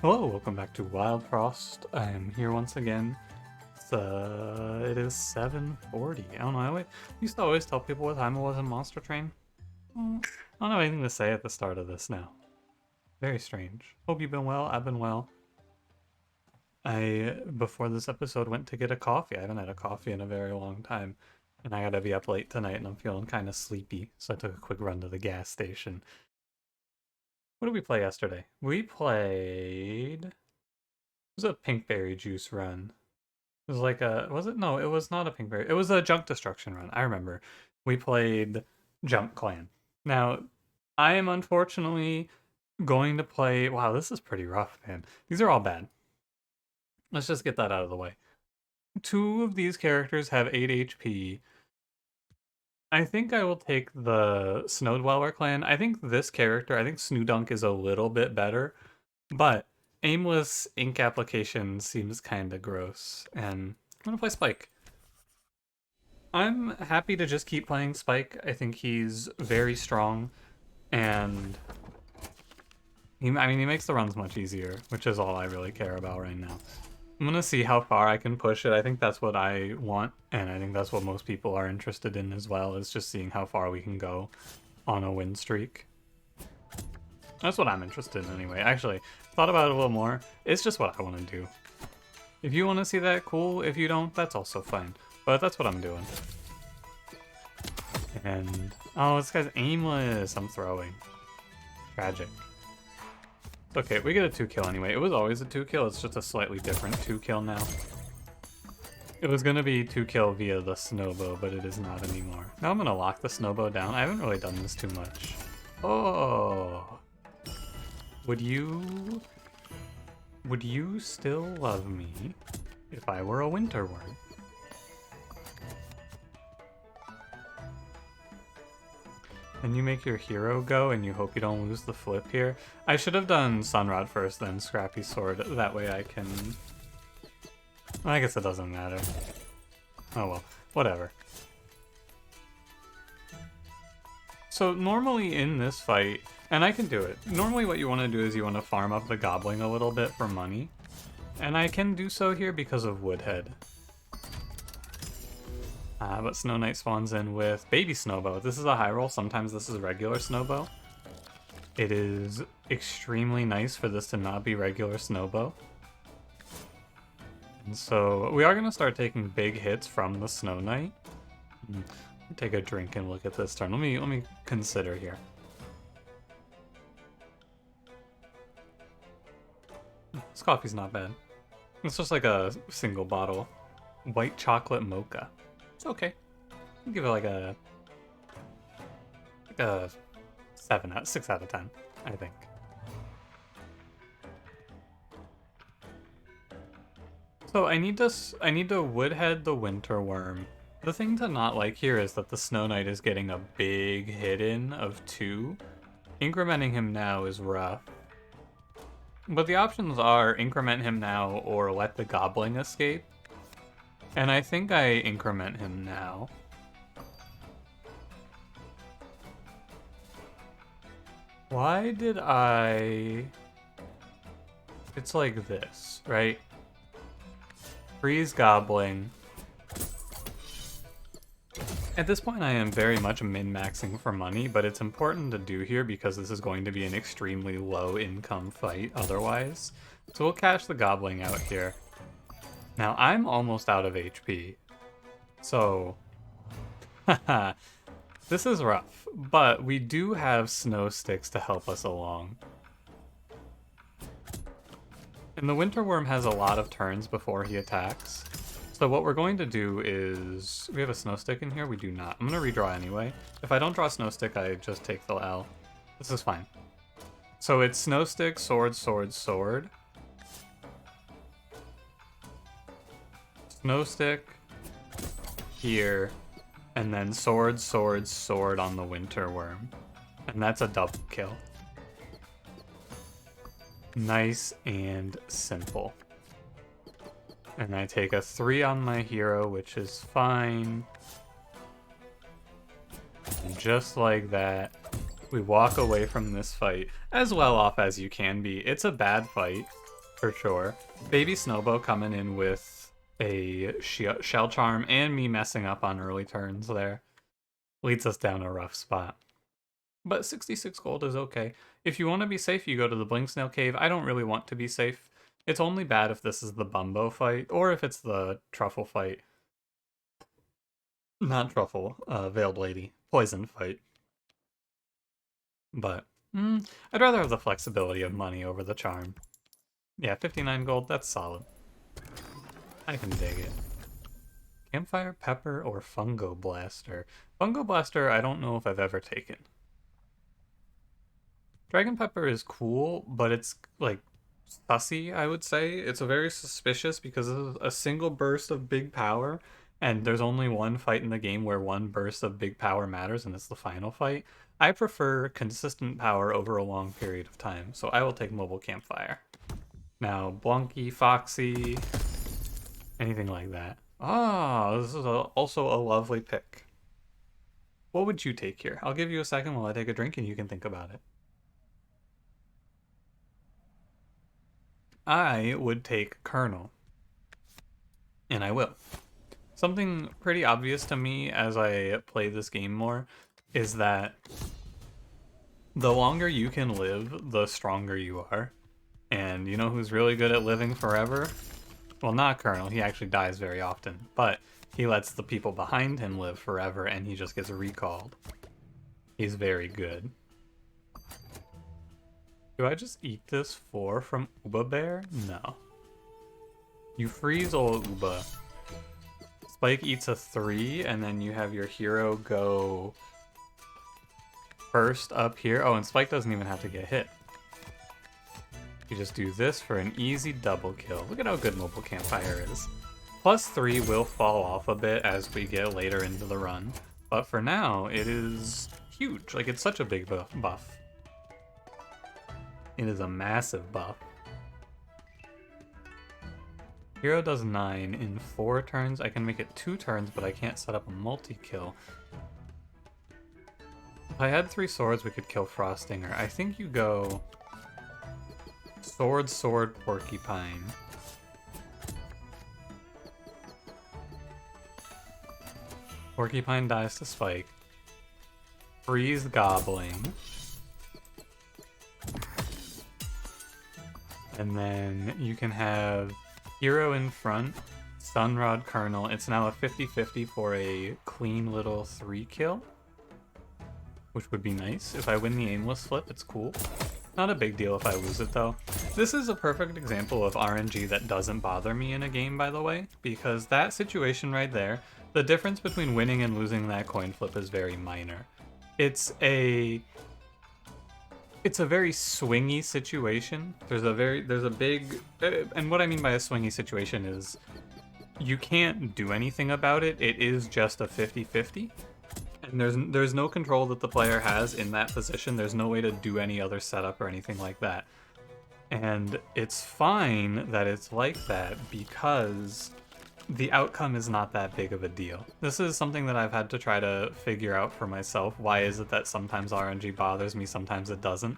Hello, welcome back to Wildfrost. I am here once again. It is 7:40. I don't know. I used to always tell people what time it was in Monster Train. I don't have anything to say at the start of this now. Very strange. Hope you've been well. I've been well. Before this episode, went to get a coffee. I haven't had a coffee in a very long time. And I gotta be up late tonight and I'm feeling kind of sleepy. So I took a quick run to the gas station. What did we play yesterday? We played... It was a pinkberry juice run. It was like a... Was it? No, it was not a pinkberry. It was a junk destruction run. I remember. We played Junk Clan. Now, I am unfortunately going to play... Wow, this is pretty rough, man. These are all bad. Let's just get that out of the way. 2 of these characters have 8 HP. I think I will take the Snow Dweller clan. I think this character, I think Snoodunk is a little bit better, but aimless ink application seems kind of gross, and I'm gonna play Spike. I'm happy to just keep playing Spike. I think he's very strong, and he makes the runs much easier, which is all I really care about right now. I'm gonna see how far I can push it. I think that's what I want, and I think that's what most people are interested in as well, is just seeing how far we can go on a win streak. That's what I'm interested in anyway. Actually, thought about it a little more. It's just what I want to do. If you want to see that, cool. If you don't, that's also fine. But that's what I'm doing. And, oh, this guy's aimless. I'm throwing. Tragic. Okay, we get a 2-kill anyway. It was always a 2-kill, it's just a slightly different 2-kill now. It was gonna be 2-kill via the snowbow, but it is not anymore. Now I'm gonna lock the snowbow down. I haven't really done this too much. Oh! Would you still love me if I were a winter worm? Then you make your hero go and you hope you don't lose the flip here. I should have done Sunrod first, then Scrappy Sword. That way I can... I guess it doesn't matter. Oh well, whatever. So normally in this fight, and I can do it, normally what you want to do is you want to farm up the Gobbling a little bit for money. And I can do so here because of Woodhead. But Snow Knight spawns in with Baby Snowbow. This is a high roll. Sometimes this is regular Snowbow. It is extremely nice for this to not be regular Snowbow. And so we are going to start taking big hits from the Snow Knight. Take a drink and look at this turn. Let me consider here. This coffee's not bad. It's just like a single bottle. White chocolate mocha. It's okay. I'll give it like a 6 out of 10, I think. So I need to Woodhead the Winter Worm. The thing to not like here is that the Snow Knight is getting a big hit in of 2. Incrementing him now is rough. But the options are increment him now or let the Gobbling escape. And I think I increment him now. Why did I... It's like this, right? Freeze Gobbling. At this point I am very much min-maxing for money, but it's important to do here because this is going to be an extremely low income fight otherwise. So we'll cash the Gobbling out here. Now, I'm almost out of HP, so haha, this is rough, but we do have snow sticks to help us along. And the Winter Worm has a lot of turns before he attacks, so what we're going to do is... We have a snow stick in here? We do not. I'm going to redraw anyway. If I don't draw a snow stick, I just take the L. This is fine. So it's snow stick, sword, sword, sword. Snow stick here, and then sword, sword, sword on the Winter Worm. And that's a double kill. Nice and simple. And I take a 3 on my hero, which is fine. And just like that, We walk away from this fight as well off as you can be. It's a bad fight, for sure. Baby Snowbow coming in with a shell charm and me messing up on early turns there leads us down a rough spot. But 66 gold is okay. If you want to be safe, you go to the Blink Snail Cave. I don't really want to be safe. It's only bad if this is the Bumbo fight, or if it's the Truffle fight. Not Truffle, Veiled Lady. Poison fight. But, I'd rather have the flexibility of money over the charm. Yeah, 59 gold, that's solid. I can dig it. Campfire, Pepper, or Fungo Blaster? Fungo Blaster, I don't know if I've ever taken. Dragon Pepper is cool, but it's, like, sussy, I would say. It's a very suspicious because it's a single burst of big power, and there's only one fight in the game where one burst of big power matters, and it's the final fight. I prefer consistent power over a long period of time, so I will take Mobile Campfire. Now, Blunky, Foxee, anything like that. Ah, this is also a lovely pick. What would you take here? I'll give you a second while I take a drink and you can think about it. I would take Colonel. And I will. Something pretty obvious to me as I play this game more is that the longer you can live, the stronger you are. And you know who's really good at living forever? Well, not Colonel, he actually dies very often, but he lets the people behind him live forever and he just gets recalled. He's very good. Do I just eat this 4 from Uba Bear? No. You freeze old Uba. Spike eats a 3, and then you have your hero go first up here. Oh, and Spike doesn't even have to get hit. You just do this for an easy double kill. Look at how good Mobile Campfire is. +3 will fall off a bit as we get later into the run, but for now, it is huge. Like, it's such a big buff. It is a massive buff. Hero does 9 in 4 turns. I can make it 2 turns, but I can't set up a multi-kill. If I had 3 swords, we could kill Frostinger. I think you go sword, sword, porcupine. Porcupine dies to Spike. Freeze Gobbling. And then you can have Hero in front, Sunrod Colonel. It's now a 50-50 for a clean little 3 kill, which would be nice. If I win the aimless flip, it's cool. Not a big deal if I lose it though. This is a perfect example of RNG that doesn't bother me in a game, by the way, because that situation right there, the difference between winning and losing that coin flip is very minor. It's a very swingy situation. There's a big, and what I mean by a swingy situation is you can't do anything about it. It is just a 50-50. And there's no control that the player has in that position. There's no way to do any other setup or anything like that. And it's fine that it's like that because the outcome is not that big of a deal. This is something that I've had to try to figure out for myself. Why is it that sometimes RNG bothers me, sometimes it doesn't?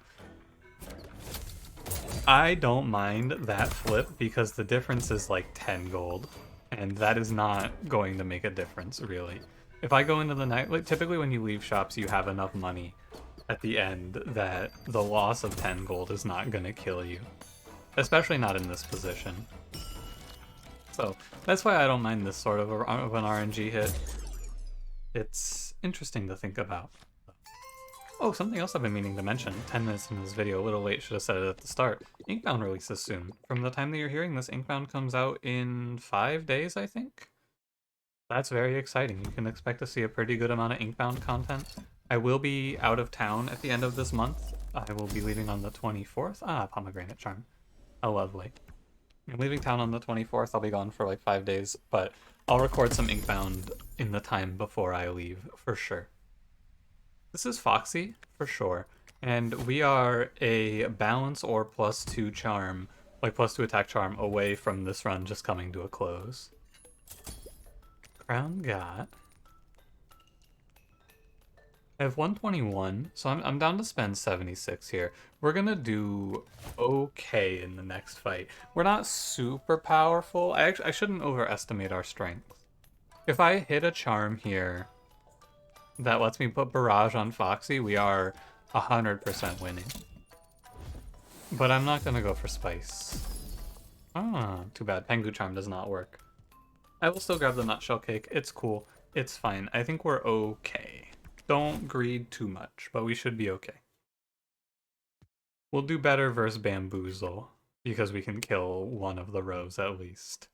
I don't mind that flip because the difference is like 10 gold. And that is not going to make a difference, really. If I go into the night, like typically when you leave shops, you have enough money at the end that the loss of 10 gold is not going to kill you. Especially not in this position. So that's why I don't mind this sort of an RNG hit. It's interesting to think about. Oh, something else I've been meaning to mention. 10 minutes into this video, a little late, should have said it at the start. Inkbound releases soon. From the time that you're hearing this, Inkbound comes out in 5 days, I think? That's very exciting. You can expect to see a pretty good amount of Inkbound content. I will be out of town at the end of this month. I will be leaving on the 24th. Ah, Pomegranate Charm. How lovely. I'm leaving town on the 24th. I'll be gone for like 5 days, but I'll record some Inkbound in the time before I leave, for sure. This is Foxee, for sure. And we are a balance or +2 charm, like +2 attack charm, away from this run just coming to a close. Crown got I have 121, so I'm down to spend 76 here. We're gonna do okay in the next fight. We're not super powerful. I shouldn't overestimate our strength. If I hit a charm here that lets me put Barrage on Foxee, we are 100% winning. But I'm not gonna go for Spice. Ah, too bad. Pengu Charm does not work. I will still grab the Nutshell Cake. It's cool. It's fine. I think we're okay. Don't greed too much, but we should be okay. We'll do better versus Bamboozle, because we can kill one of the rows at least.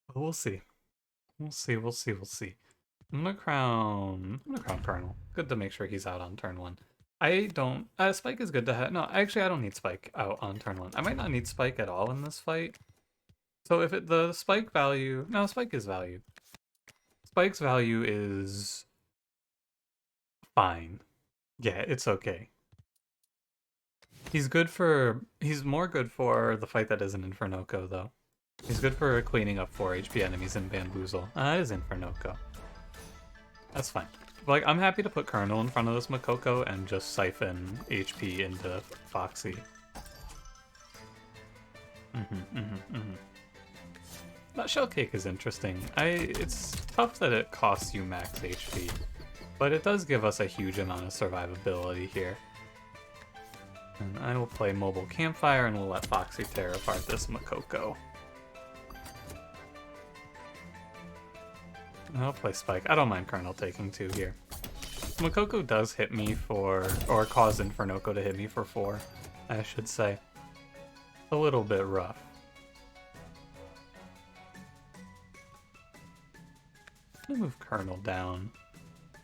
But we'll see. We'll see, we'll see, we'll see. I'm gonna crown Colonel. Good to make sure he's out on turn 1. I don't... Spike is good to have... No, actually I don't need Spike out on turn 1. I might not need Spike at all in this fight. So if the Spike value... No, Spike is value. Spike's value is... fine. Yeah, it's okay. He's more good for the fight that isn't Infernoco, though. He's good for cleaning up 4 HP enemies in Bamboozle. That is Infernoco. That's fine. Like, I'm happy to put Colonel in front of this Makoko and just siphon HP into Foxee. That shell cake is interesting. It's tough that it costs you max HP, but it does give us a huge amount of survivability here. And I will play Mobile Campfire and we'll let Foxee tear apart this Makoko. I'll play Spike. I don't mind Colonel taking 2 here. Makoko does hit me for... or cause Infernoco to hit me for 4, I should say. A little bit rough. I'm gonna move Colonel down,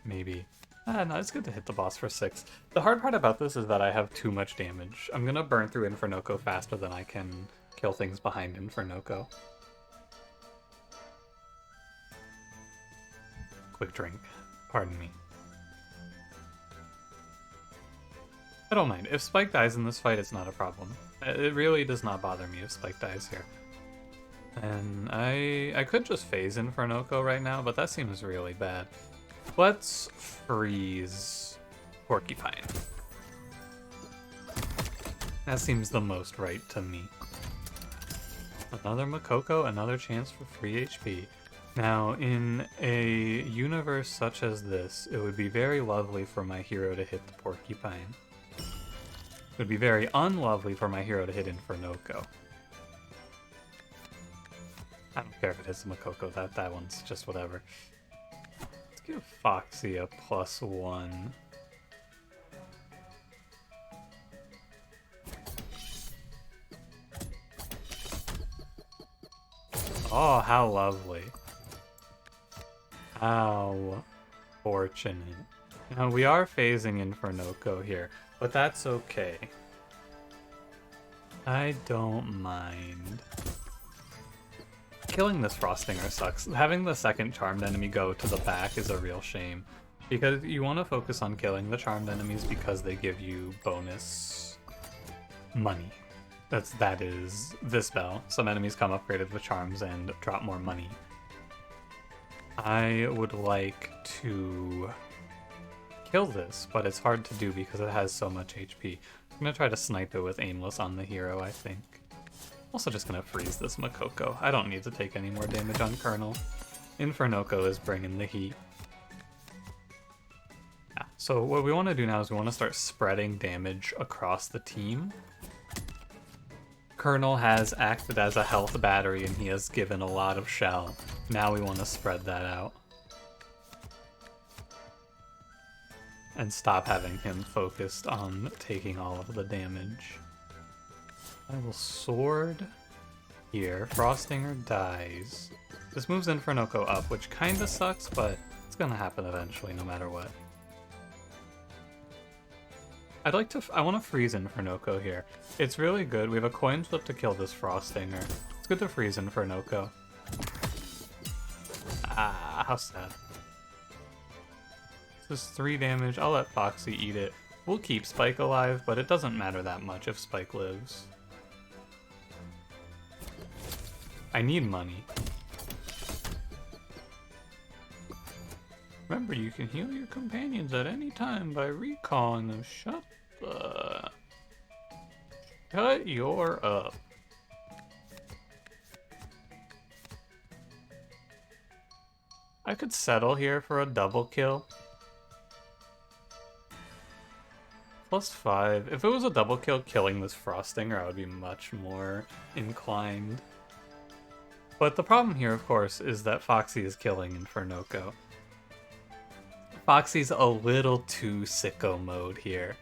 maybe. No, it's good to hit the boss for 6. The hard part about this is that I have too much damage. I'm gonna burn through Infernoco faster than I can kill things behind Infernoco. Quick drink. Pardon me. I don't mind. If Spike dies in this fight, it's not a problem. It really does not bother me if Spike dies here. And I could just phase Infernoco right now, but that seems really bad. Let's freeze Porcupine. That seems the most right to me. Another Makoko, another chance for free HP. Now, in a universe such as this, it would be very lovely for my hero to hit the Porcupine. It would be very unlovely for my hero to hit Infernoco. I don't care if it hits the Makoko, that one's just whatever. Let's give Foxee a +1. Oh, how lovely. How fortunate. Now, we are phasing Infernoco here, but that's okay. I don't mind. Killing this Frostinger sucks. Having the second charmed enemy go to the back is a real shame, because you want to focus on killing the charmed enemies because they give you bonus money. That is this spell. Some enemies come upgraded with charms and drop more money. I would like to kill this, but it's hard to do because it has so much HP. I'm gonna try to snipe it with Aimless on the hero, I think. Also just gonna freeze this Makoko. I don't need to take any more damage on Colonel. Infernoco is bringing the heat. Yeah, so what we want to do now is we want to start spreading damage across the team. Colonel has acted as a health battery and he has given a lot of shell. Now we want to spread that out. And stop having him focused on taking all of the damage. I will sword here. Frostinger dies. This moves Infernoco up, which kinda sucks, but it's gonna happen eventually no matter what. I want to freeze Infernoco here. It's really good. We have a coin flip to kill this Frostinger. It's good to freeze Infernoco. Ah, how sad. This is 3 damage. I'll let Foxee eat it. We'll keep Spike alive, but it doesn't matter that much if Spike lives. I need money. Remember, you can heal your companions at any time by recalling them. Shut your up. I could settle here for a double kill. +5. If it was a double kill killing this Frostinger, I would be much more inclined. But the problem here, of course, is that Foxee is killing Infernoco. Foxee's a little too sicko mode here.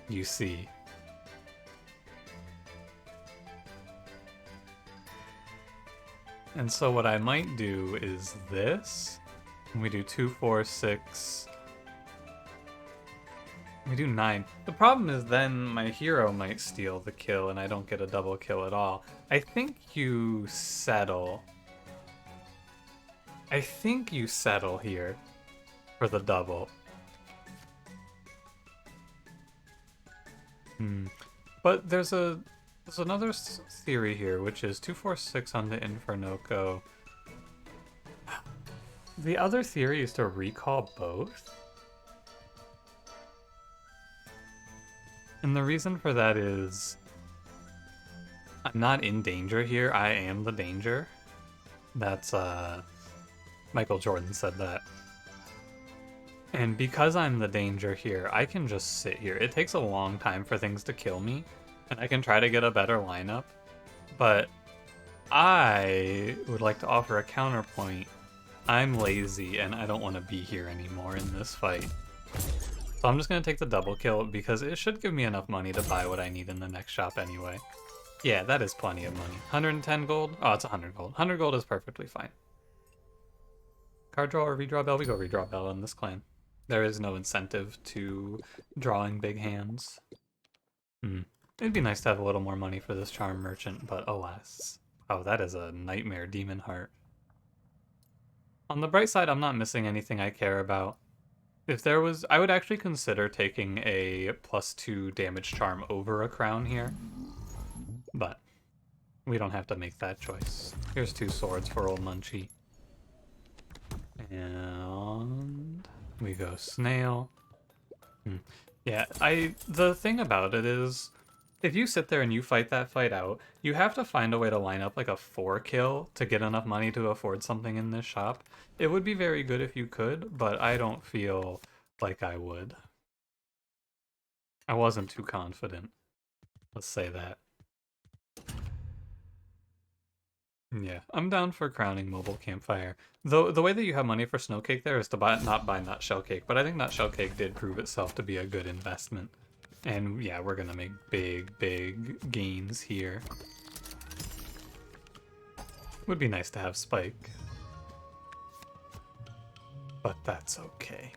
You see. And so what I might do is this. We do 2, 4, 6. We do 9. The problem is then my hero might steal the kill and I don't get a double kill at all. I think you settle. I think you settle here for the double. But there's another theory here, which is 2, 4, 6 on the Infernoco. The other theory is to recall both. And the reason for that is I'm not in danger here. I am the danger. That's, Michael Jordan said that. And because I'm the danger here, I can just sit here. It takes a long time for things to kill me, and I can try to get a better lineup. But I would like to offer a counterpoint. I'm lazy, and I don't want to be here anymore in this fight. So I'm just going to take the double kill, because it should give me enough money to buy what I need in the next shop anyway. Yeah, that is plenty of money. 110 gold? Oh, it's 100 gold. 100 gold is perfectly fine. Card draw or redraw bell? We go redraw bell in this clan. There is no incentive to drawing big hands. It'd be nice to have a little more money for this charm merchant, but alas. Oh, that is a nightmare demon heart. On the bright side, I'm not missing anything I care about. If there was, I would actually consider taking a +2 damage charm over a crown here. But we don't have to make that choice. Here's 2 swords for old Munchie. And we go snail. Yeah, the thing about it is, if you sit there and you fight that fight out, you have to find a way to line up like a 4 kill to get enough money to afford something in this shop. It would be very good if you could, but I don't feel like I would. I wasn't too confident. Let's say that. Yeah, I'm down for crowning mobile campfire. Though the way that you have money for snowcake there is to not buy nutshell cake, but I think nutshell cake did prove itself to be a good investment. And yeah, we're gonna make big gains here. Would be nice to have Spike. But that's okay.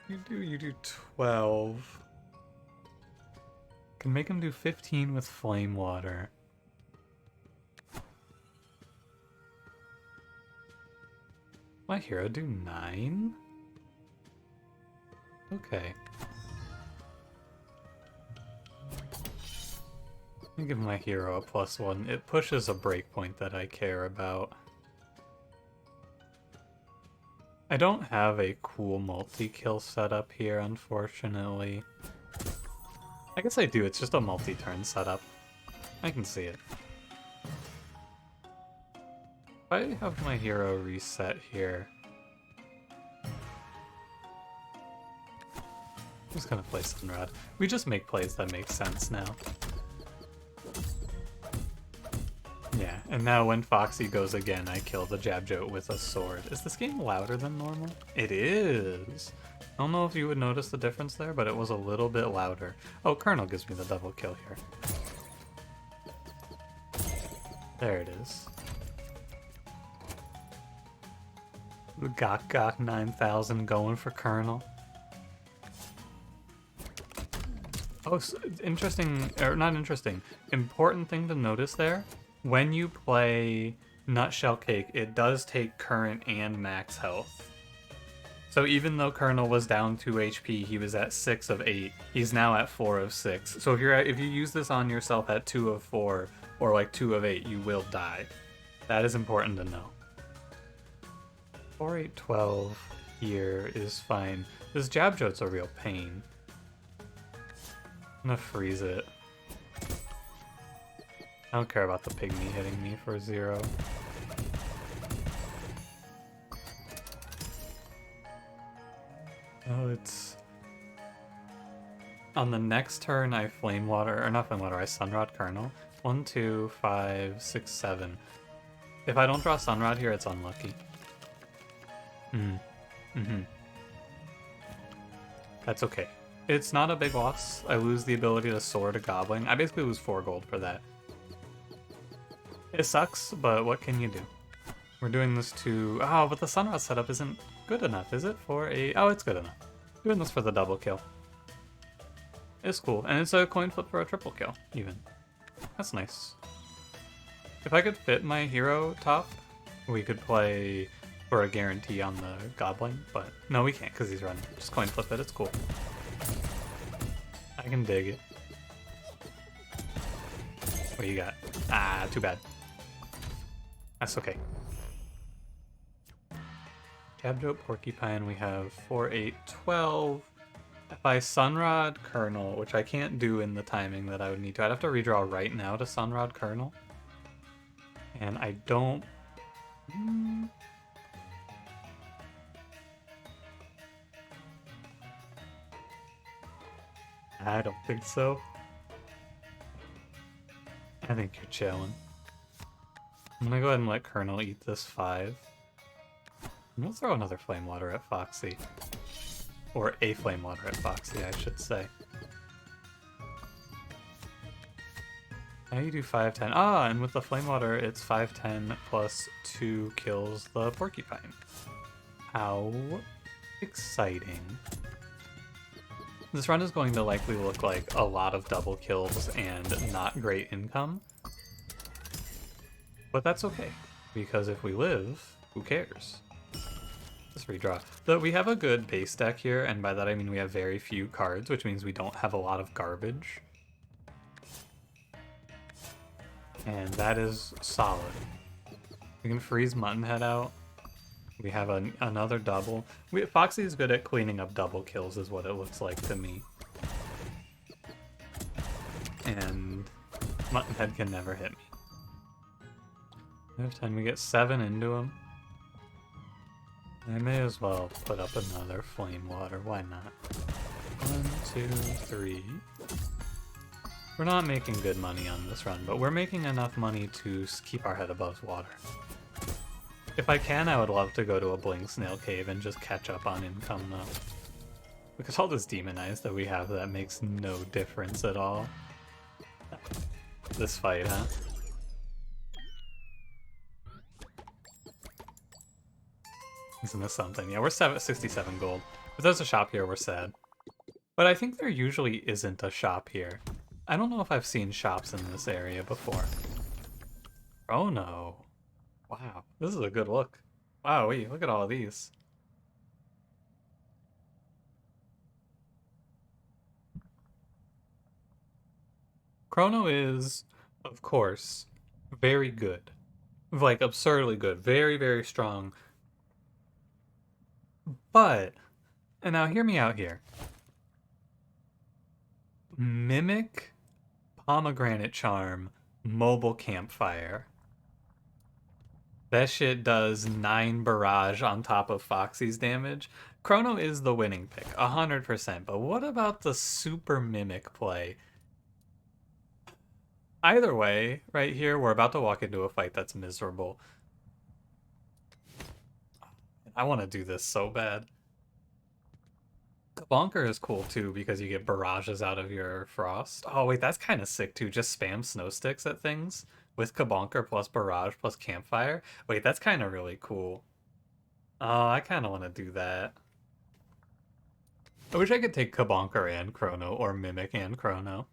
You do 12. Can make him do 15 with flame water. My hero do 9? Okay. Let me give my hero a +1. It pushes a breakpoint that I care about. I don't have a cool multi-kill setup here, unfortunately. I guess I do, it's just a multi-turn setup. I can see it. If I have my hero reset here... I'm just gonna play Sunrod. We just make plays that make sense now. Yeah, and now when Foxee goes again, I kill the Jabjote with a sword. Is this game louder than normal? It is! I don't know if you would notice the difference there, but it was a little bit louder. Oh, Colonel gives me the double kill here. There it is. The Gok 9000 going for Colonel. Oh, so interesting, or not interesting. Important thing to notice there. When you play Nutshell Cake, it does take current and max health. So even though Colonel was down 2 HP, he was at 6 of 8. He's now at 4 of 6. So if you use this on yourself at 2 of 4 or like 2 of 8, you will die. That is important to know. 4, 8, 12 here is fine. This jab jote's a real pain. I'm gonna freeze it. I don't care about the pygmy hitting me for 0. Oh, it's... On the next turn, I Flame Water, or not Flame Water, I Sunrod Kernel. 1, 2, 5, 6, 7. If I don't draw Sunrod here, it's unlucky. That's okay. It's not a big loss. I lose the ability to sword a goblin. I basically lose 4 gold for that. It sucks, but what can you do? We're doing this to... Oh, but the Sunrod setup isn't good enough, is it? For a... Oh, it's good enough. Doing this for the double kill. It's cool. And it's a coin flip for a triple kill, even. That's nice. If I could fit my hero top, we could play for a guarantee on the goblin, but no, we can't because he's running. Just coin flip it, it's cool. I can dig it. What do you got? Ah, too bad. That's okay. Jabjote, Porcupine, we have 4, 8, 12. If I Sunrod Kernel, which I can't do in the timing that I would need to, I'd have to redraw right now to Sunrod Kernel. And I don't... I don't think so. I think you're chilling. I'm gonna go ahead and let Kernel eat this 5. I'm gonna throw another Flame Water at Foxee. Or a Flame Water at Foxee, I should say. Now you do 5, 10. Ah, and with the Flame Water, it's 5, 10 plus 2 kills the Porcupine. How exciting. This run is going to likely look like a lot of double kills and not great income. But that's okay, because if we live, who cares? Let's redraw. Though we have a good base deck here, and by that I mean we have very few cards, which means we don't have a lot of garbage. And that is solid. We can freeze Muttonhead out. We have another double. Foxee is good at cleaning up double kills is what it looks like to me. And Muttonhead can never hit me. We have 10, we get 7 into him. I may as well put up another Flame Water, why not? 1, 2, 3. We're not making good money on this run, but we're making enough money to keep our head above water. If I can, I would love to go to a Blink Snail Cave and just catch up on income, though. Because all this Demonize that we have that makes no difference at all. This fight, huh? Isn't this something? Yeah, we're 67 gold. If there's a shop here, we're sad. But I think there usually isn't a shop here. I don't know if I've seen shops in this area before. Oh no. Wow, this is a good look. Wow, wait, look at all of these. Chrono is, of course, very good. Like, absurdly good. Very, very strong. But, and now hear me out here. Mimik, Pomegranate Charm, Mobile Campfire. That shit does 9 barrage on top of Foxee's damage. Chrono is the winning pick, 100%. But what about the super Mimik play? Either way, right here, we're about to walk into a fight that's miserable. I want to do this so bad. Kabonker is cool too because you get barrages out of your frost. Oh wait, that's kind of sick too. Just spam snow sticks at things with Kabonker plus barrage plus campfire. Wait, that's kind of really cool. Oh, I kind of want to do that. I wish I could take Kabonker and Chrono or Mimik and Chrono.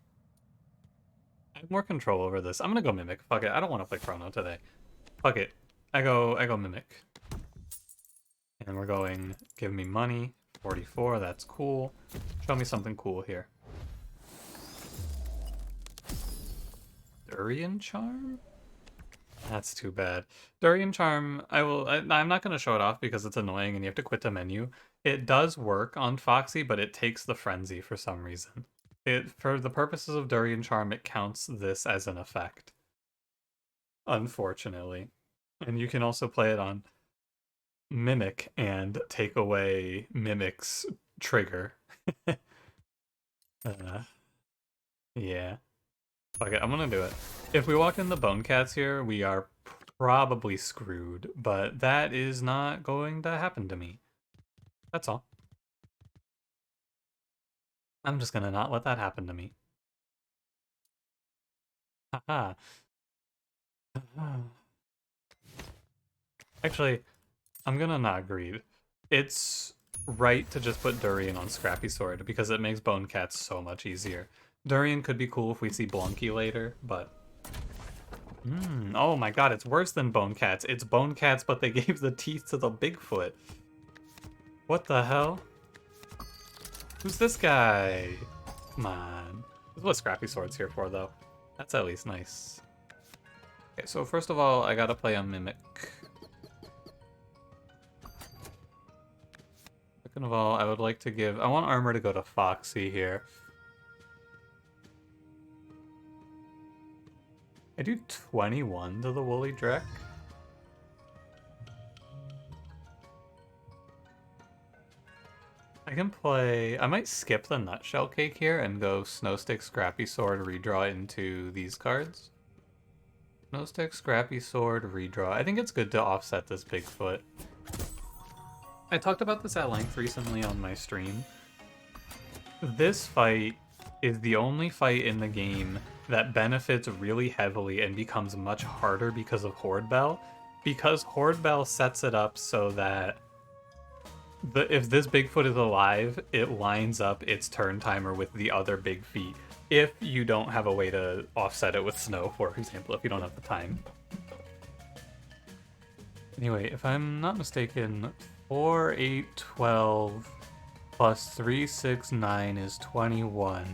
I have more control over this. I'm gonna go Mimik. Fuck it. I don't want to play Chrono today. Fuck it. I go Mimik. And we're going, give me money. 44, that's cool. Show me something cool here. Durian Charm? That's too bad. Durian Charm, I'm not going to show it off because it's annoying and you have to quit the menu. It does work on Foxee, but it takes the frenzy for some reason. For the purposes of Durian Charm, it counts this as an effect, unfortunately. And you can also play it on Mimik and take away Mimik's trigger. uh, yeah. Fuck it, I'm gonna do it. If we walk in the Bone Cats here, we are probably screwed, but that is not going to happen to me. That's all. I'm just gonna not let that happen to me. Haha. Actually, I'm gonna not greed. It's right to just put Durian on Scrappy Sword because it makes Bone Cats so much easier. Durian could be cool if we see Blunky later, but... oh my god, it's worse than Bone Cats. It's Bone Cats, but they gave the teeth to the Bigfoot. What the hell? Who's this guy? Come on. This is what Scrappy Sword's here for, though. That's at least nice. Okay, so first of all, I gotta play a Mimik. Second of all, I would like to give... I want armor to go to Foxee here. I do 21 to the Woolly Drek. I can play... I might skip the Nutshell Cake here and go Snowstick, Scrappy Sword, redraw into these cards. Snowstick, Scrappy Sword, redraw. I think it's good to offset this Bigfoot. I talked about this at length recently on my stream. This fight is the only fight in the game that benefits really heavily and becomes much harder because of Horde Bell. Because Horde Bell sets it up so that if this Bigfoot is alive, it lines up its turn timer with the other big feet. If you don't have a way to offset it with snow, for example, if you don't have the time. Anyway, if I'm not mistaken, 4, 8, 12, plus 3, 6, 9 is 21,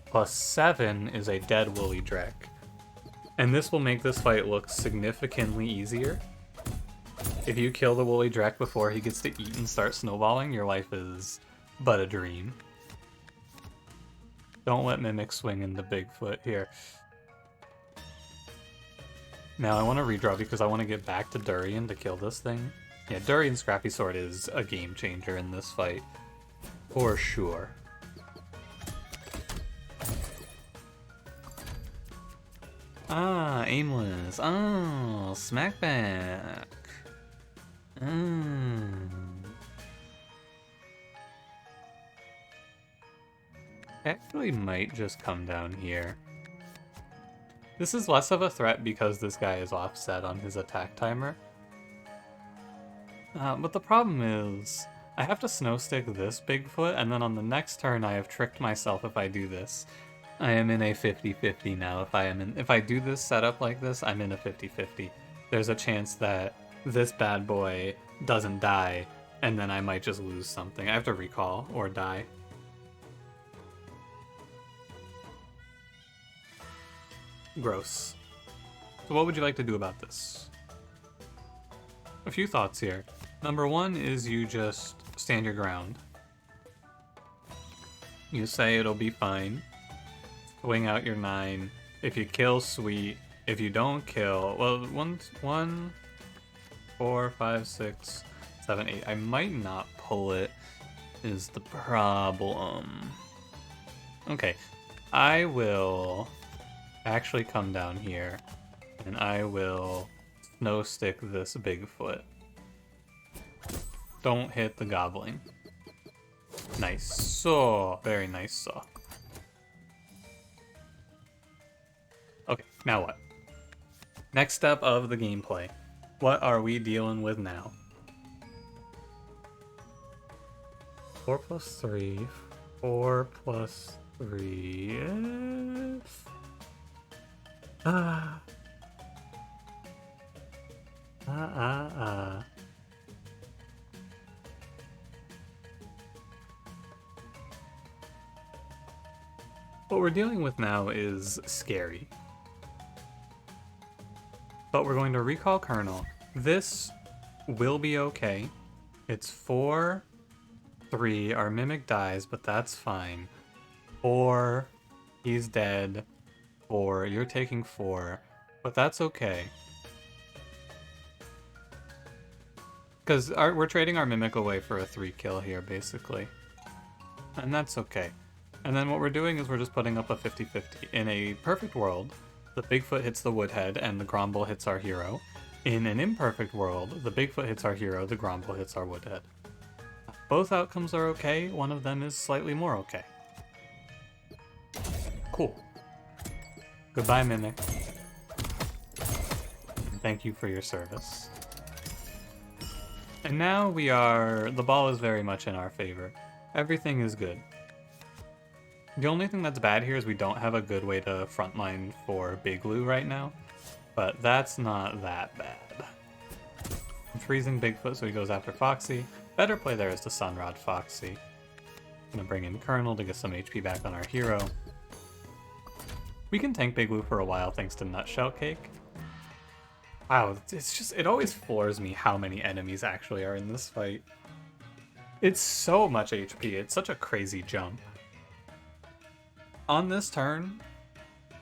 plus 7 is a dead Woolly Drek. And this will make this fight look significantly easier. If you kill the Woolly Drek before he gets to eat and start snowballing, your life is but a dream. Don't let Mimik swing into Bigfoot here. Now I want to redraw because I want to get back to Durian to kill this thing. Yeah, Durian Scrappy Sword is a game changer in this fight. For sure. Ah, aimless. Oh, smackback. Actually might just come down here. This is less of a threat because this guy is offset on his attack timer. But the problem is, I have to snowstick this Bigfoot, and then on the next turn I have tricked myself if I do this. I am in a 50-50 now. If I do this setup like this, I'm in a 50-50. There's a chance that this bad boy doesn't die, and then I might just lose something. I have to recall or die. Gross. So what would you like to do about this? A few thoughts here. Number one is you just stand your ground. You say it'll be fine. Swing out your 9. If you kill, sweet. If you don't kill, well, 1, 4, 5, 6, 7, 8. I might not pull it, is the problem. Okay, I will actually come down here, and I will snow stick this Bigfoot. Don't hit the goblin. Nice. So, very nice. So. Okay, now what? Next step of the gameplay. What are we dealing with now? 4 plus 3. 4 plus 3. What we're dealing with now is scary. But we're going to recall Colonel. This will be okay. It's 4, 3. Our Mimic dies, but that's fine. 4, he's dead. 4, you're taking 4, but that's okay. Because we're trading our Mimic away for a 3 kill here, basically. And that's okay. And then what we're doing is we're just putting up a 50-50. In a perfect world, the Bigfoot hits the Woodhead and the Gromble hits our hero. In an imperfect world, the Bigfoot hits our hero, the Gromble hits our Woodhead. Both outcomes are okay, one of them is slightly more okay. Cool. Goodbye, Mimic. And thank you for your service. And now the ball is very much in our favor. Everything is good. The only thing that's bad here is we don't have a good way to frontline for Big Lou right now, but that's not that bad. I'm freezing Bigfoot, so he goes after Foxee. Better play there is to Sunrod Foxee. Gonna bring in Colonel to get some HP back on our hero. We can tank Big Lou for a while thanks to Nutshell Cake. Wow, it always floors me how many enemies actually are in this fight. It's so much HP, it's such a crazy jump. On this turn,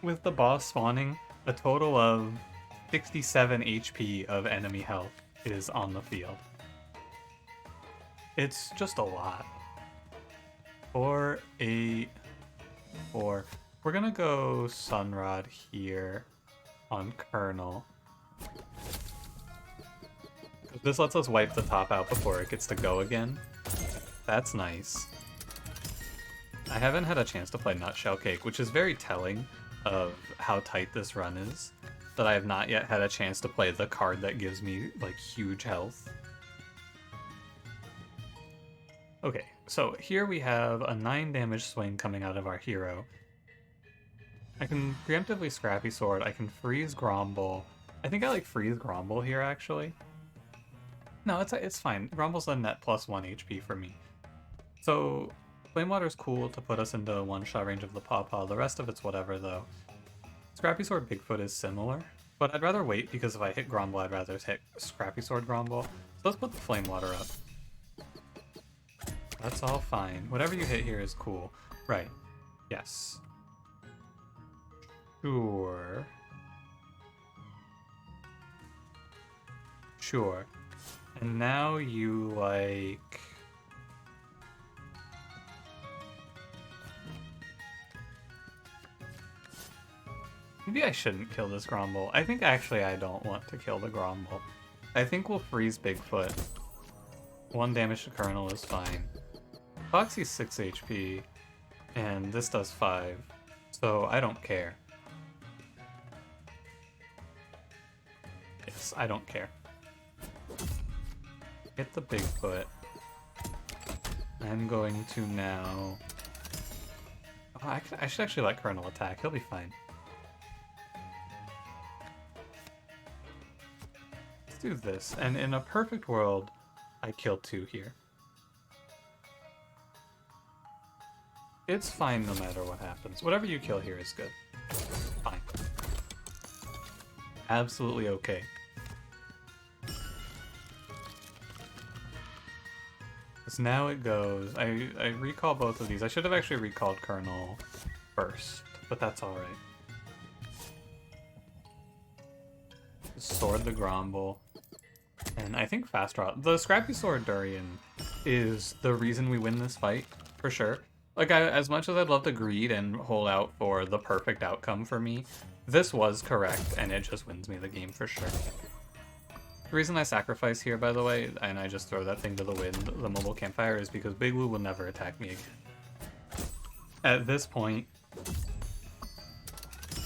with the boss spawning, a total of 67 HP of enemy health is on the field. It's just a lot. 4, 8, 4. We're gonna go Sunrod here on Colonel. This lets us wipe the top out before it gets to go again. That's nice. I haven't had a chance to play Nutshell Cake, which is very telling of how tight this run is, that I have not yet had a chance to play the card that gives me, like, huge health. Okay, so here we have a 9 damage swing coming out of our hero. I can preemptively Scrappy Sword, I can freeze Gromble. I think I like freeze Gromble here, actually. No, it's fine. Gromble's a net +1 HP for me. So, Flame Water's cool to put us into one-shot range of the Pawpaw. The rest of it's whatever, though. Scrappy Sword Bigfoot is similar, but I'd rather wait because if I hit Gromble, I'd rather hit Scrappy Sword Gromble. So let's put the Flame Water up. That's all fine. Whatever you hit here is cool. Right. Yes. Sure. Sure. And now you, like... Maybe I shouldn't kill this Gromble. I think actually I don't want to kill the Gromble. I think we'll freeze Bigfoot. 1 damage to Colonel is fine. Foxee's 6 HP, and this does 5, so I don't care. Yes, I don't care. Hit the Bigfoot. I'm going to now... Oh, I should actually let Colonel attack. He'll be fine. Let's do this. And in a perfect world, I kill 2 here. It's fine no matter what happens. Whatever you kill here is good. Fine. Absolutely okay. Because now it goes... I recall both of these. I should have actually recalled Colonel first, but that's alright. Sword the Gromble. And I think Fast Draw. The Scrappy Sword Durian is the reason we win this fight, for sure. Like, as much as I'd love to greed and hold out for the perfect outcome for me, this was correct, and it just wins me the game for sure. The reason I sacrifice here, by the way, and I just throw that thing to the wind, the mobile campfire, is because Big Lou will never attack me again. At this point,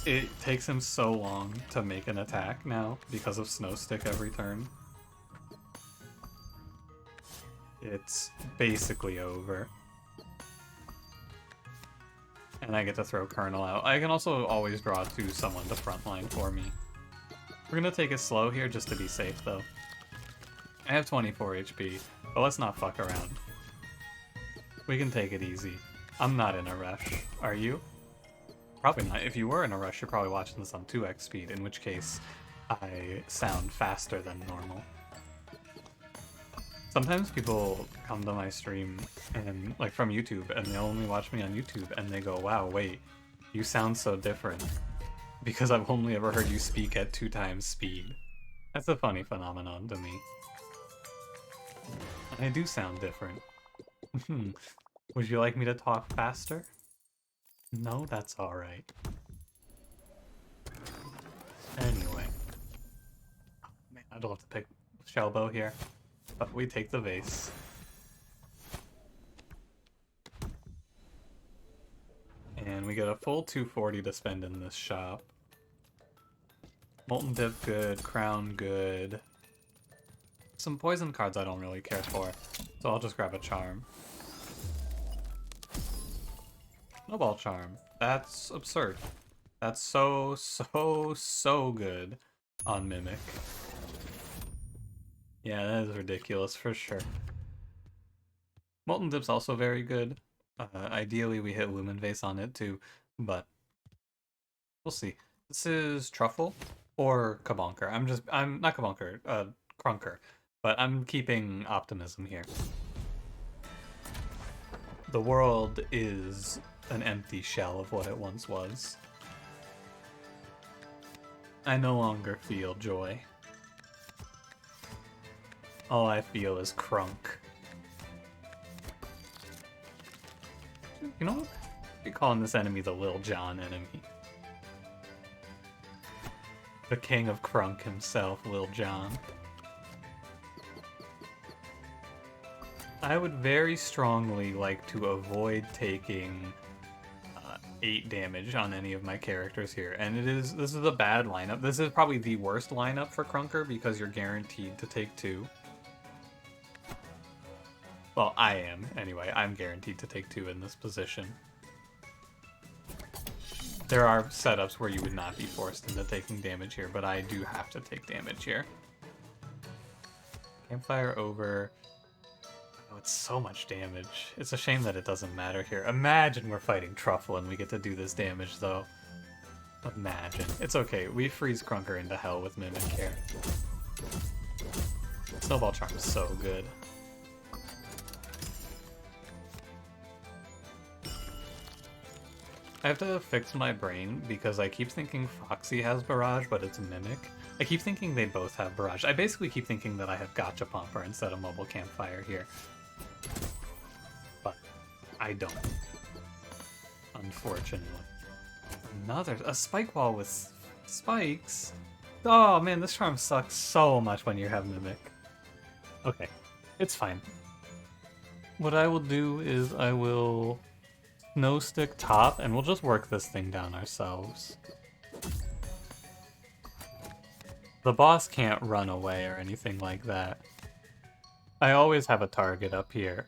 it takes him so long to make an attack now because of Snow Stick every turn. It's basically over. And I get to throw Colonel out. I can also always draw to someone to frontline for me. We're gonna take it slow here just to be safe, though. I have 24 HP, but let's not fuck around. We can take it easy. I'm not in a rush. Are you? Probably not. If you were in a rush, you're probably watching this on 2x speed, in which case, I sound faster than normal. Sometimes people come to my stream and like from YouTube and they only watch me on YouTube and they go, wow, wait, you sound so different because I've only ever heard you speak at 2 times speed. That's a funny phenomenon to me. I do sound different. Would you like me to talk faster? No, that's alright. Anyway. Man, I'd love to pick Shellbow here. But we take the vase. And we get a full 240 to spend in this shop. Molten Dip good, Crown good. Some poison cards I don't really care for, so I'll just grab a Charm. Snowball Charm. That's absurd. That's so good on Mimik. Yeah, that is ridiculous for sure. Molten Dip's also very good. Ideally, we hit Lumen Vase on it too, but we'll see. This is Truffle or Kabonker. I'm not Kabonker, Crunker, but I'm keeping optimism here. The world is an empty shell of what it once was. I no longer feel joy. All I feel is crunk. You know what? I'd be calling this enemy the Lil Jon enemy. The king of crunk himself, Lil Jon. I would very strongly like to avoid taking 8 damage on any of my characters here, and this is a bad lineup. This is probably the worst lineup for Crunker because you're guaranteed to take 2. Well, I am, anyway. I'm guaranteed to take 2 in this position. There are setups where you would not be forced into taking damage here, but I do have to take damage here. Campfire over. Oh, it's so much damage. It's a shame that it doesn't matter here. Imagine we're fighting Truffle and we get to do this damage, though. Imagine. It's okay. We freeze Crunker into hell with Mimik here. Snowball Charm is so good. I have to fix my brain because I keep thinking Foxee has Barrage, but it's Mimik. I keep thinking they both have Barrage. I basically keep thinking that I have Gotcha Pumper instead of Mobile Campfire here. But I don't. Unfortunately. A spike wall with spikes? Oh man, this charm sucks so much when you have Mimik. Okay, it's fine. What I will do is I will no stick top, and we'll just work this thing down ourselves. The boss can't run away or anything like that. I always have a target up here.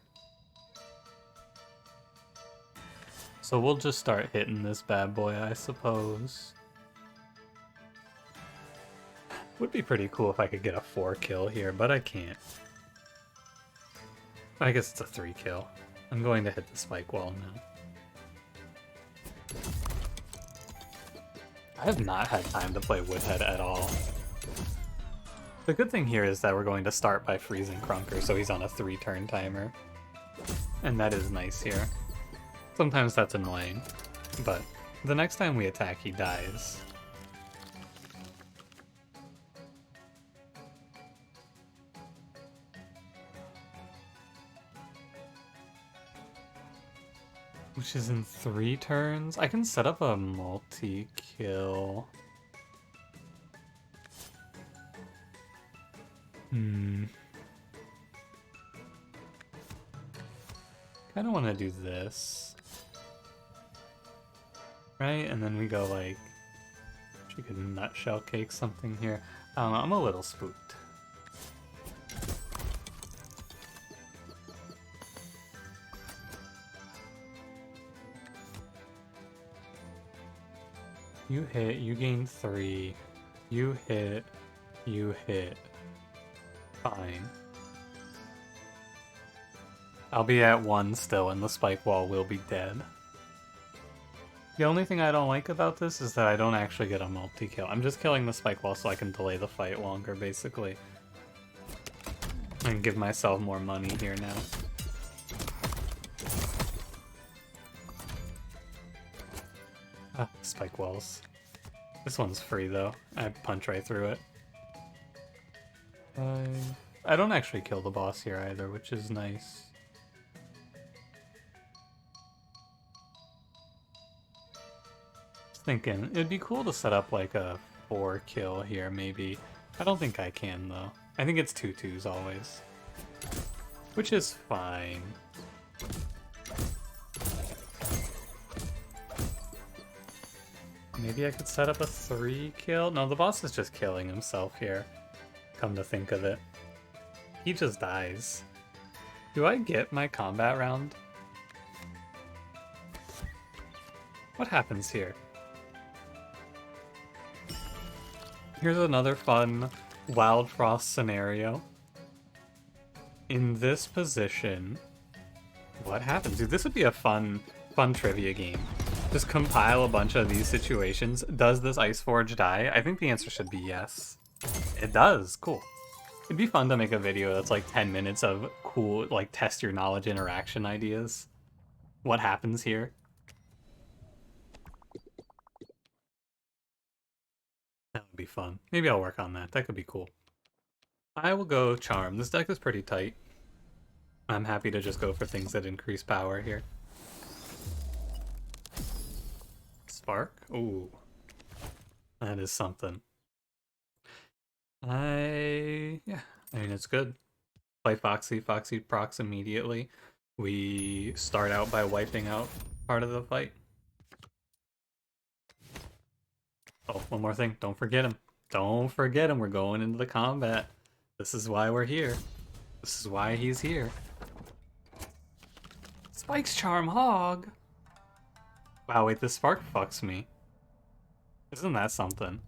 So we'll just start hitting this bad boy, I suppose. Would be pretty cool if I could get a 4 kill here, but I can't. I guess it's a 3 kill. I'm going to hit the spike wall now. I have not had time to play Woodhead at all. The good thing here is that we're going to start by freezing Crunker, so he's on a 3-turn timer. And that is nice here. Sometimes that's annoying, but the next time we attack, he dies. Which is in 3 turns? I can set up a multi-kill. Kinda want to do this. Right? And then we go like... She could nutshell cake something here. I don't know, I'm a little spooked. You hit, you gain 3. You hit, you hit. Fine. I'll be at 1 still, and the spike wall will be dead. The only thing I don't like about this is that I don't actually get a multi-kill. I'm just killing the spike wall so I can delay the fight longer, basically. And give myself more money here now. Ah, spike walls. This one's free, though. I punch right through it. I don't actually kill the boss here either, which is nice. Thinking it'd be cool to set up like a 4 kill here, maybe. I don't think I can though. I think it's 2-2s always, which is fine. Maybe I could set up a 3 kill. No, the boss is just killing himself here. Come to think of it, he just dies. Do I get my combat round? What happens here? Here's another fun Wildfrost scenario. In this position, what happens? Dude, this would be a fun trivia game. Just compile a bunch of these situations. Does this Ice Forge die? I think the answer should be yes. It does. Cool. It'd be fun to make a video that's like 10 minutes of cool, like, test your knowledge interaction ideas. What happens here? That would be fun. Maybe I'll work on that. That could be cool. I will go Charm. This deck is pretty tight. I'm happy to just go for things that increase power here. Spark? Ooh. That is something. I mean, it's good. Play Foxee. Foxee procs immediately. We start out by wiping out part of the fight. Oh, one more thing. Don't forget him. Don't forget him. We're going into the combat. This is why we're here. This is why he's here. Spike's Charm Hog. Wow, wait, this spark fucks me. Isn't that something?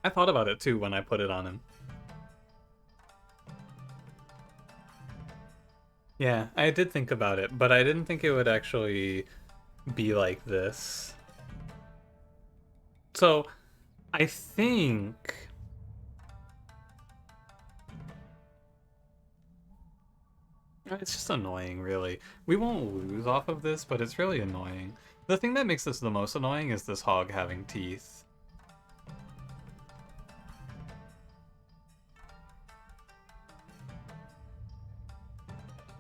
I thought about it too when I put it on him. Yeah, I did think about it, but I didn't think it would actually be like this. So, I think... It's just annoying, really. We won't lose off of this, but it's really annoying. The thing that makes this the most annoying is this hog having teeth.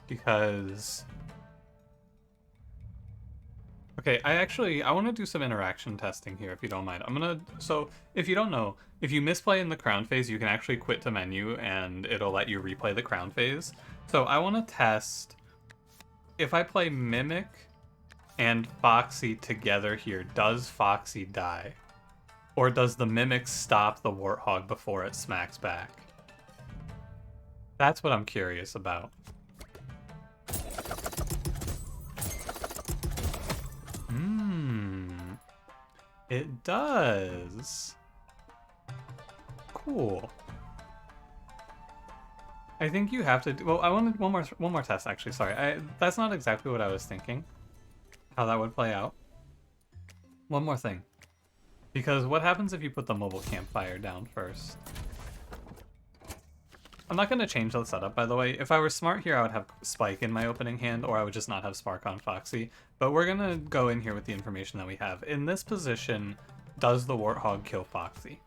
Because... Okay, I want to do some interaction testing here, if you don't mind. So, if you don't know, if you misplay in the crown phase, you can actually quit to menu, and it'll let you replay the crown phase. So, I want to test, if I play Mimik and Foxee together here, does Foxee die? Or does the Mimik stop the Warthog before it smacks back? That's what I'm curious about. It does. Cool. I think you have to do, well, I wanted one more test actually, sorry. That's not exactly what I was thinking. How that would play out. One more thing. Because what happens if you put the mobile campfire down first? I'm not going to change the setup, by the way. If I were smart here, I would have Spike in my opening hand, or I would just not have Spark on Foxee. But we're going to go in here with the information that we have. In this position, does the Warthog kill Foxee?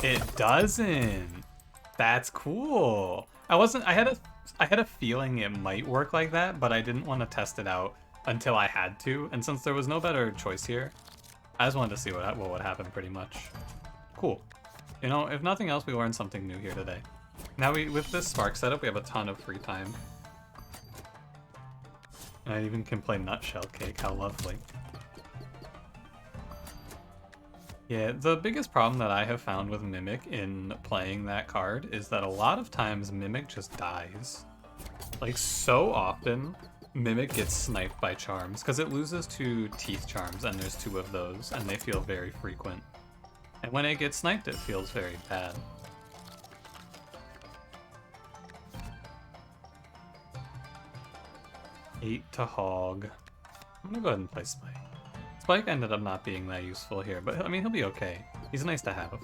It doesn't. That's cool. I had a feeling it might work like that, but I didn't want to test it out until I had to. And since there was no better choice here, I just wanted to see what would happen pretty much. Cool. You know, if nothing else, we learned something new here today. Now with this Spark setup, we have a ton of free time. And I even can play Nutshell Cake, how lovely. Yeah, the biggest problem that I have found with Mimik in playing that card is that a lot of times Mimik just dies. Like, so often, Mimik gets sniped by charms, because it loses to Teeth Charms, and there's 2 of those, and they feel very frequent. And when it gets sniped, it feels very bad. 8 to hog. I'm gonna go ahead and play Spike. Spike ended up not being that useful here, but I mean, he'll be okay. He's nice to have.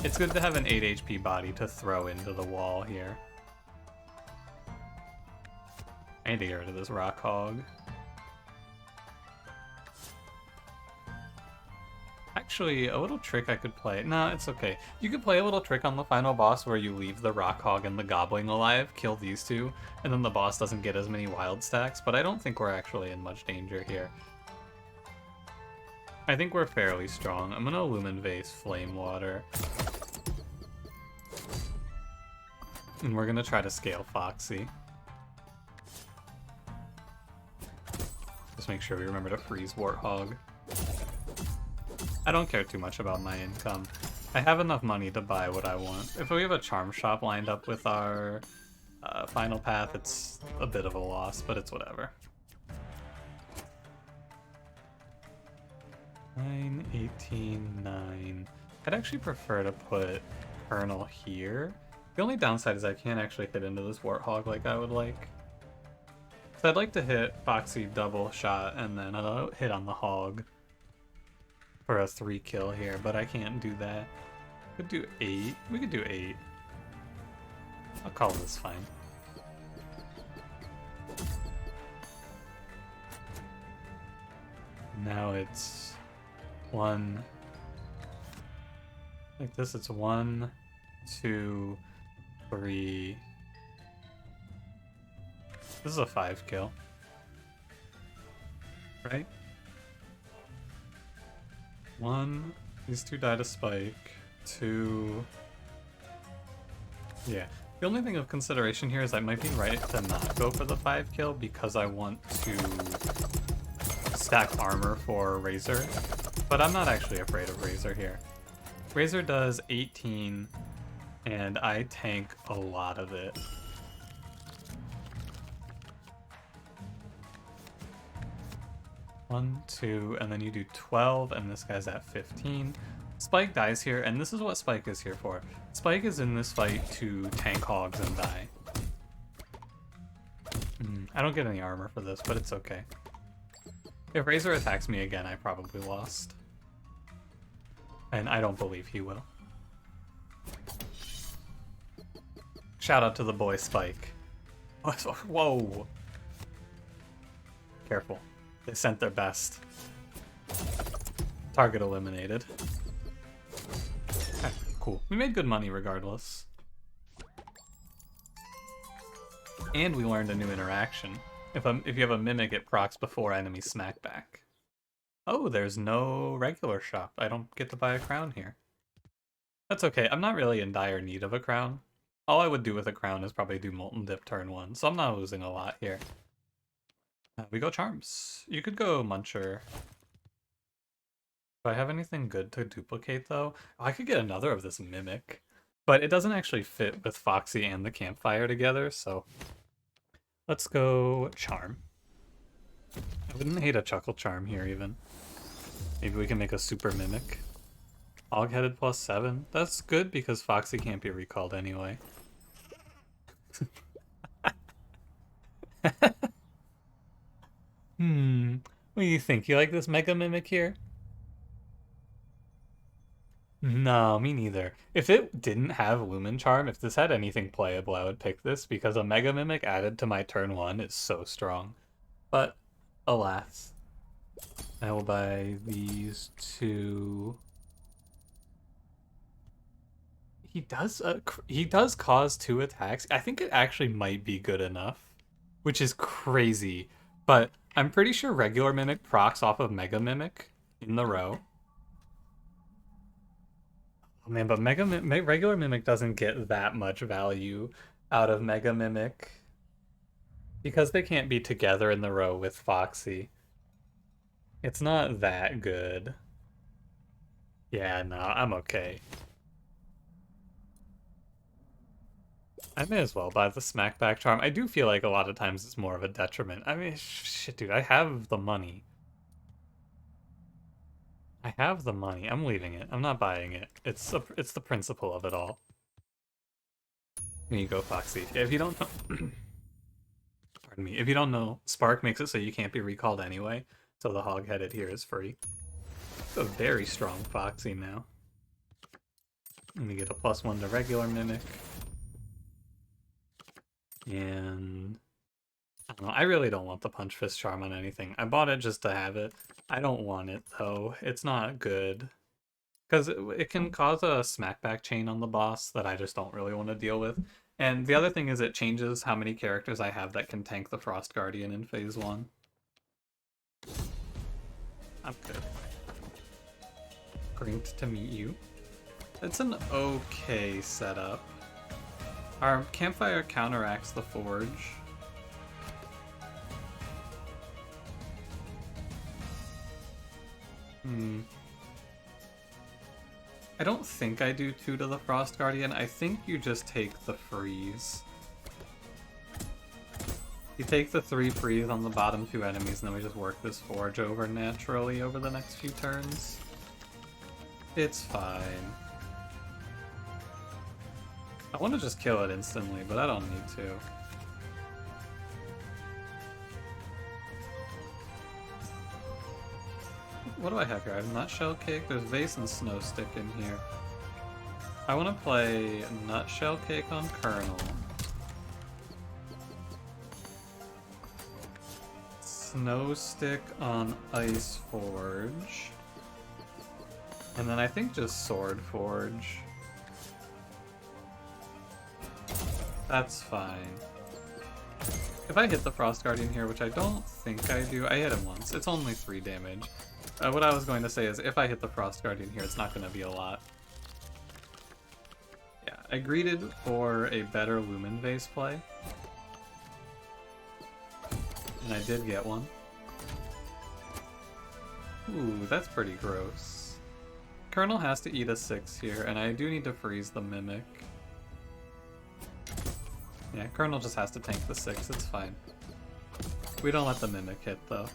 It's good to have an 8 HP body to throw into the wall here. I need to get rid of this rock hog. Actually, a little trick I could play. Nah, it's okay. You could play a little trick on the final boss where you leave the rock hog and the goblin alive, kill these two, and then the boss doesn't get as many wild stacks, but I don't think we're actually in much danger here. I think we're fairly strong. I'm gonna Lumen Vase Flame Water. And we're gonna try to scale Foxee. Just make sure we remember to freeze Warthog. I don't care too much about my income. I have enough money to buy what I want. If we have a charm shop lined up with our final path, it's a bit of a loss, but it's whatever. 9, 18, 9. I'd actually prefer to put Kernel here. The only downside is I can't actually hit into this Warthog like I would like. So I'd like to hit Foxee double shot and then hit on the hog for a 3 kill here, but I can't do that. Could do 8. We could do 8. I'll call this fine. Now it's 1. Like this, it's 1, 2, 3. This is a 5 kill. Right? 1, these 2 die to Spike. 2. Yeah. The only thing of consideration here is I might be right to not go for the 5 kill because I want to stack armor for Razor. But I'm not actually afraid of Razor here. Razor does 18 and I tank a lot of it. One, 2, and then you do 12, and this guy's at 15. Spike dies here, and this is what Spike is here for. Spike is in this fight to tank hogs and die. I don't get any armor for this, but it's okay. If Razor attacks me again, I probably lost. And I don't believe he will. Shout out to the boy Spike. Whoa! Careful. They sent their best. Target eliminated. Okay, cool. We made good money regardless. And we learned a new interaction. If you have a Mimik, it procs before enemy smackback. Oh, there's no regular shop. I don't get to buy a crown here. That's okay. I'm not really in dire need of a crown. All I would do with a crown is probably do Molten Dip turn 1, so I'm not losing a lot here. We go Charms. You could go Muncher. Do I have anything good to duplicate, though? Oh, I could get another of this Mimik. But it doesn't actually fit with Foxee and the Campfire together, so... Let's go Charm. I wouldn't hate a Chuckle Charm here, even. Maybe we can make a Super Mimik. Hog-headed +7. That's good, because Foxee can't be recalled anyway. What do you think? You like this Mega Mimik here? No, me neither. If it didn't have Lumen Charm, if this had anything playable, I would pick this because a Mega Mimik added to my turn 1 is so strong. But, alas. I will buy these 2. He does cause 2 attacks. I think it actually might be good enough, which is crazy. But I'm pretty sure regular Mimik procs off of Mega Mimik in the row. Oh man, but regular Mimik doesn't get that much value out of Mega Mimik because they can't be together in the row with Foxee. It's not that good. Yeah, no, I'm okay. I may as well buy the Smackback Charm. I do feel like a lot of times it's more of a detriment. I mean, shit, dude, I have the money. I have the money. I'm leaving it. I'm not buying it. It's the principle of it all. Here you go, Foxee. If you don't know... Pardon me. If you don't know, Spark makes it so you can't be recalled anyway, so the hog-headed here is free. It's a very strong Foxee now. And you get a +1 to regular Mimic. And I don't know, I really don't want the Punch Fist Charm on anything. I bought it just to have it. I don't want it though. It's not good. Because it can cause a smackback chain on the boss that I just don't really want to deal with. And the other thing is it changes how many characters I have that can tank the Frost Guardian in Phase 1. I'm good. Great to meet you. It's an okay setup. Our Campfire counteracts the Forge. I don't think I do 2 to the Frost Guardian. I think you just take the freeze. You take the 3 freeze on the bottom 2 enemies, and then we just work this Forge over naturally over the next few turns. It's fine. I want to just kill it instantly, but I don't need to. What do I have here? I have Nutshell Cake, there's Vase and Snow Stick in here. I want to play Nutshell Cake on Colonel. Snow Stick on Ice Forge. And then I think just Sword Forge. That's fine. If I hit the Frost Guardian here, which I don't think I do, I hit him once. It's only 3 damage. What I was going to say is if I hit the Frost Guardian here, it's not going to be a lot. Yeah, I greeted for a better Lumen Vase play. And I did get one. Ooh, that's pretty gross. Colonel has to eat a 6 here, and I do need to freeze the Mimic. Yeah, Colonel just has to tank the 6, it's fine. We don't let the Mimic hit, though.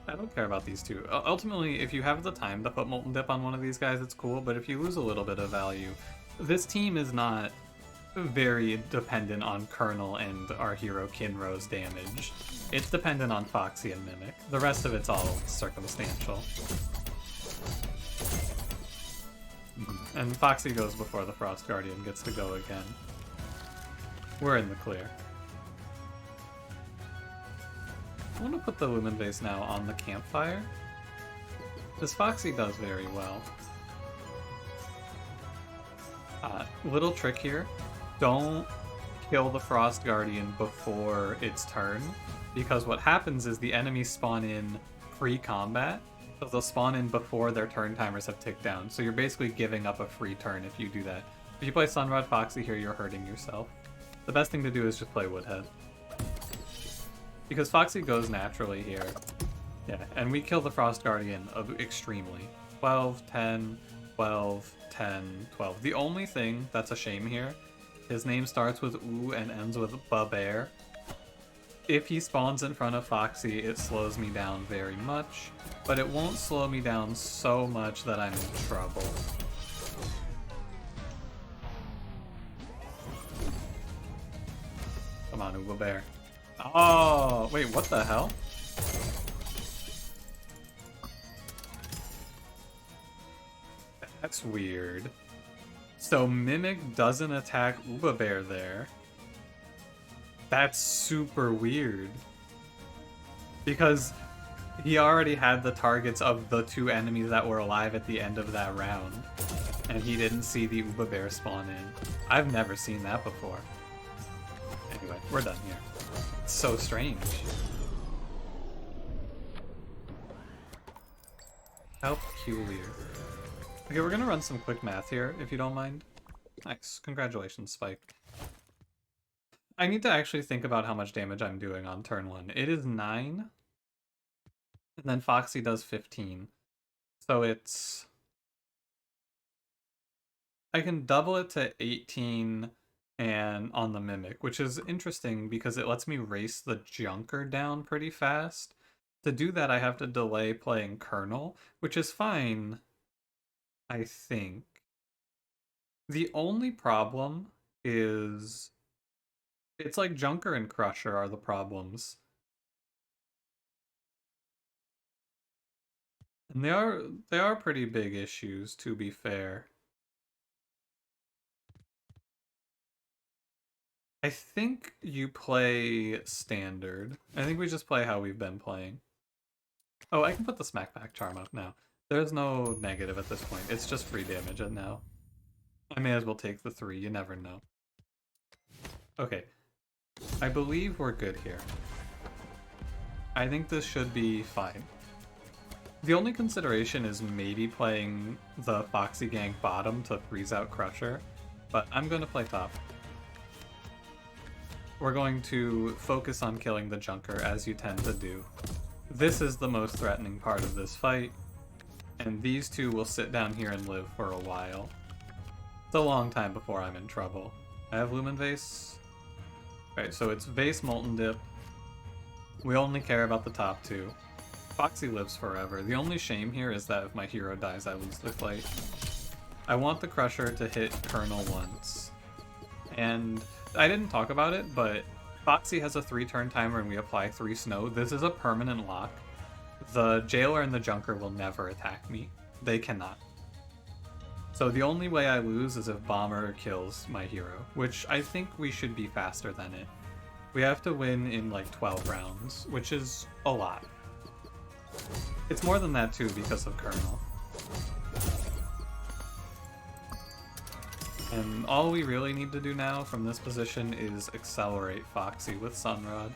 I don't care about these two. Ultimately, if you have the time to put Molten Dip on one of these guys, it's cool, but if you lose a little bit of value, this team is not very dependent on Colonel and our hero Kinro's damage. It's dependent on Foxee and Mimic. The rest of it's all circumstantial. And Foxee goes before the Frost Guardian gets to go again. We're in the clear. I want to put the Lumen Vase now on the Campfire. This Foxee does very well. Little trick here. Don't kill the Frost Guardian before its turn, because what happens is the enemies spawn in pre-combat, so they'll spawn in before their turn timers have ticked down, so you're basically giving up a free turn if you do that. If you play Sunrod Foxee here, you're hurting yourself. The best thing to do is just play Woodhead. Because Foxee goes naturally here. Yeah, and we kill the Frost Guardian extremely. 12, 10, 12, 10, 12. The only thing that's a shame here, his name starts with ooh and ends with ba-bear. If he spawns in front of Foxee, it slows me down very much, but it won't slow me down so much that I'm in trouble. Come on, Uba Bear. Oh, wait, what the hell? That's weird. So Mimic doesn't attack Uba Bear there. That's super weird. Because he already had the targets of the 2 enemies that were alive at the end of that round. And he didn't see the Uba Bear spawn in. I've never seen that before. Anyway, we're done here. It's so strange. How peculiar. Okay, we're gonna run some quick math here, if you don't mind. Nice. Congratulations, Spike. I need to actually think about how much damage I'm doing on turn 1. It is 9. And then Foxee does 15. So it's... I can double it to 18 and on the Mimic, which is interesting because it lets me race the Junker down pretty fast. To do that, I have to delay playing Colonel, which is fine, I think. The only problem is It's like Junker and Crusher are the problems. And they are pretty big issues, to be fair. I think you play standard. I think we just play how we've been playing. Oh, I can put the smackback charm up now. There's no negative at this point. It's just free damage now. I may as well take the 3, you never know. Okay. I believe we're good here. I think this should be fine. The only consideration is maybe playing the Foxee gank bottom to freeze out Crusher, but I'm going to play top. We're going to focus on killing the Junker, as you tend to do. This is the most threatening part of this fight, and these two will sit down here and live for a while. It's a long time before I'm in trouble. I have Lumen Vase. Right, so it's Vase, Molten Dip. We only care about the top two. Foxee lives forever. The only shame here is that if my hero dies, I lose the fight. I want the Crusher to hit Colonel once. And I didn't talk about it, but Foxee has a 3-turn timer and we apply 3 snow. This is a permanent lock. The Jailer and the Junker will never attack me. They cannot. So the only way I lose is if Bomber kills my hero, which I think we should be faster than it. We have to win in like 12 rounds, which is a lot. It's more than that too because of Colonel. And all we really need to do now from this position is accelerate Foxee with Sunrod.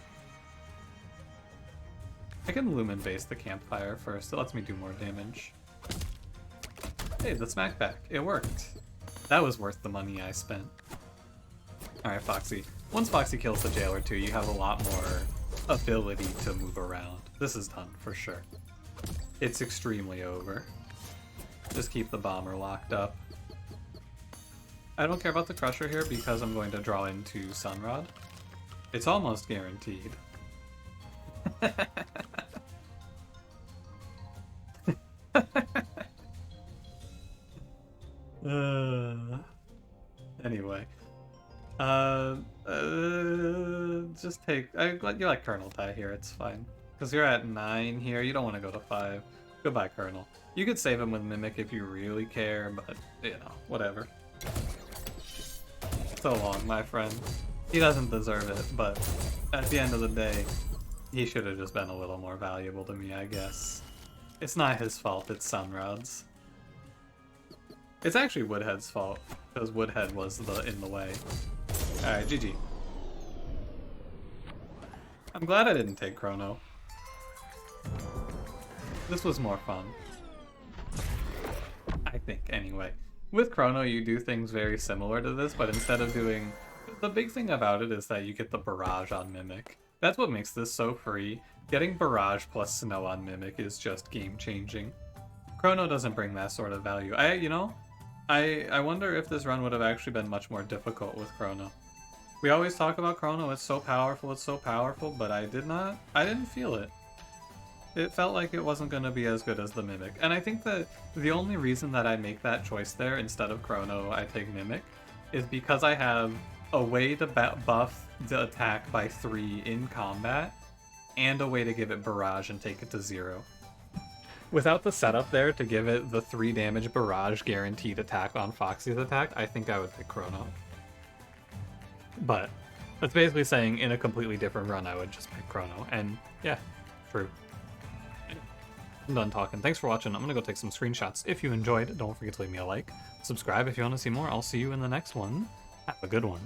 I can Lumen Vase the Campfire first, it lets me do more damage. Hey, the smackback, it worked. That was worth the money I spent. Alright, Foxee. Once Foxee kills the Jailer too, you have a lot more ability to move around. This is done, for sure. It's extremely over. Just keep the Bomber locked up. I don't care about the Crusher here because I'm going to draw into Sunrod. It's almost guaranteed. Anyway. Just take... you like Colonel tie here, it's fine. Because you're at 9 here, you don't want to go to 5. Goodbye, Colonel. You could save him with Mimik if you really care, but, you know, whatever. So long, my friend. He doesn't deserve it, but at the end of the day, he should have just been a little more valuable to me, I guess. It's not his fault, it's Sunrod's. It's actually Woodhead's fault, because Woodhead was in the way. Alright, GG. I'm glad I didn't take Chrono. This was more fun. I think, anyway. With Chrono, you do things very similar to this, but instead of doing... The big thing about it is that you get the Barrage on Mimik. That's what makes this so free. Getting Barrage plus Snow on Mimik is just game-changing. Chrono doesn't bring that sort of value. I wonder if this run would have actually been much more difficult with Chrono. We always talk about Chrono, it's so powerful, but I didn't feel it. It felt like it wasn't going to be as good as the Mimik. And I think that the only reason that I make that choice there instead of Chrono, I take Mimik, is because I have a way to buff the attack by 3 in combat, and a way to give it Barrage and take it to 0. Without the setup there to give it the 3 damage Barrage guaranteed attack on Foxee's attack, I think I would pick Chrono. But that's basically saying in a completely different run I would just pick Chrono, and yeah, true. I'm done talking. Thanks for watching. I'm gonna go take some screenshots. If you enjoyed, don't forget to leave me a like. Subscribe if you want to see more. I'll see you in the next one. Have a good one.